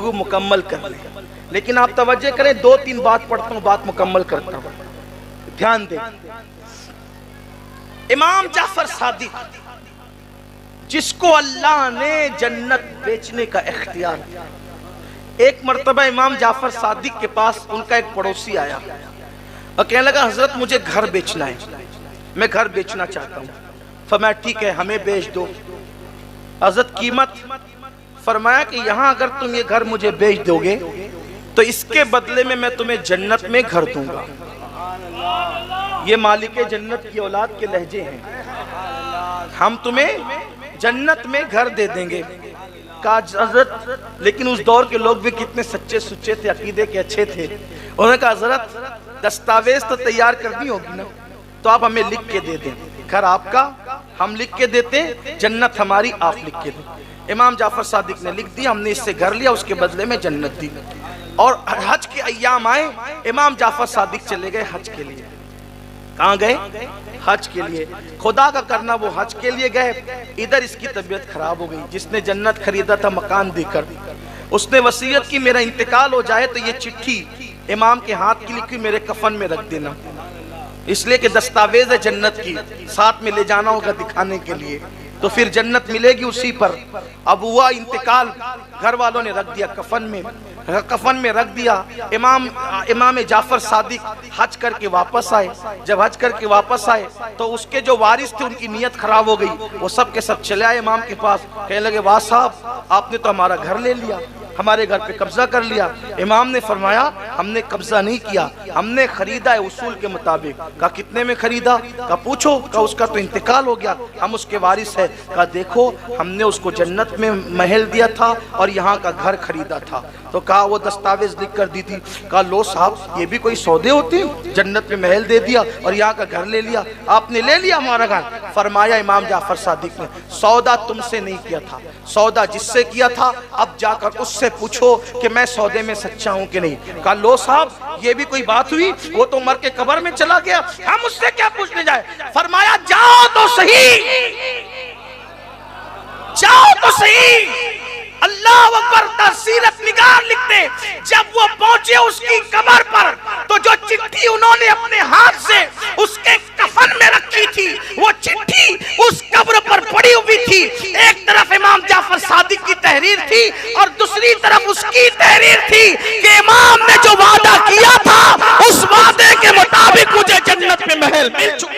गुफ्तगू मुकम्मल कर ले, लेकिन आप तवज्जो करें, 2-3 बात पढ़ता हूँ, बात मुकम्मल करता हूँ, ध्यान दें। इमाम जाफर सादिक, जिसको अल्लाह ने जन्नत बेचने का इख्तियार दिया, एक मर्तबा इमाम जाफर सादिक के पास उनका एक पड़ोसी आया और कहने लगा, हजरत मुझे घर बेचना है, मैं घर बेचना चाहता हूँ। फरमाया ठीक है, हमें बेच दो। हजरत कीमत? फरमाया कि यहाँ अगर तुम ये घर मुझे बेच दोगे तो इसके बदले में मैं तुम्हें जन्नत में घर दूंगा। ये मालिक जन्नत की औलाद के लहजे हैं, हम तुम्हें जन्नत में घर दे देंगे। कहा हजरत, लेकिन उस दौर के लोग भी कितने सच्चे सुच्चे थे, अकीदे के अच्छे थे। उन्होंने कहा हजरत दस्तावेज तो तैयार करनी होगी ना, तो आप हमें लिख के दे दें, घर आपका हम लिख के देते, जन्नत हमारी आप लिख के दें। इमाम जाफर सादिक ने लिख दिया, हमने इससे घर लिया, उसके बदले में जन्नत दी। और हज के अय्याम आए, इमाम जाफर सादिक चले गए हज के लिए। कहाँ गए? हज के लिए। खुदा का करना, वो हज के लिए गए, इधर इसकी तबीयत खराब हो गई। जिसने जन्नत खरीदा था मकान देकर, उसने वसीयत की मेरा इंतकाल हो जाए तो ये चिट्ठी इमाम के हाथ की लिखी मेरे कफन में रख देना, इसलिए कि दस्तावेज है जन्नत की, साथ में ले जाना होगा दिखाने के लिए, तो फिर जन्नत मिलेगी उसी पर। अब हुआ इंतकाल, घर वालों ने रख दिया कफन में रख दिया। इमाम जाफर सादिक हज करके वापस आए। जब हज करके वापस आए तो उसके जो वारिस थे उनकी नीयत खराब हो गई, वो सब के सब चले आए इमाम के पास, कहने लगे वाह साहब, आपने तो हमारा घर ले लिया, हमारे घर पे कब्जा कर लिया। इमाम ने फरमाया हमने कब्जा नहीं किया, हमने खरीदा है उसूल के मुताबिक। कहा कितने में खरीदा? कहा पूछो। कहा उसका तो इंतकाल हो गया, हम उसके वारिस है। कहा देखो, हमने उसको जन्नत में महल दिया था और यहाँ का घर खरीदा था। तो कहा वो दस्तावेज लिख कर दी थी। कहा लो साहब, ये भी कोई सौदे होते हैं? जन्नत में महल दे दिया और यहाँ का घर ले लिया, आपने ले लिया हमारा घर। फरमाया इमाम जाफर सादिक ने, सौदा तुमसे नहीं किया था, सौदा जिससे किया था, अब जाकर उससे पूछो कि मैं सौदे में सच्चा हूं कि नहीं। कहा लो साहब, ये भी कोई बात हुई? वो तो मर के कब्र में चला गया, हम उससे क्या पूछने जाए। फरमाया जाओ तो सही, जाओ तो सही। अल्लाह अकबर, सीरत निगार लिखते, जब वो पहुंचे उसकी कब्र पर, तो जो चिट्ठी उन्होंने अपने हाथ से उसके कफन में रखी थी, वो चिट्ठी उस कब्र पर पड़ी हुई थी। एक तरफ इमाम जाफर सादिक की तहरीर थी और दूसरी तरफ उसकी तहरीर थी कि इमाम ने जो वादा किया था, उस वादे के मुताबिक मुझे जन्नत में महल मिल चुका।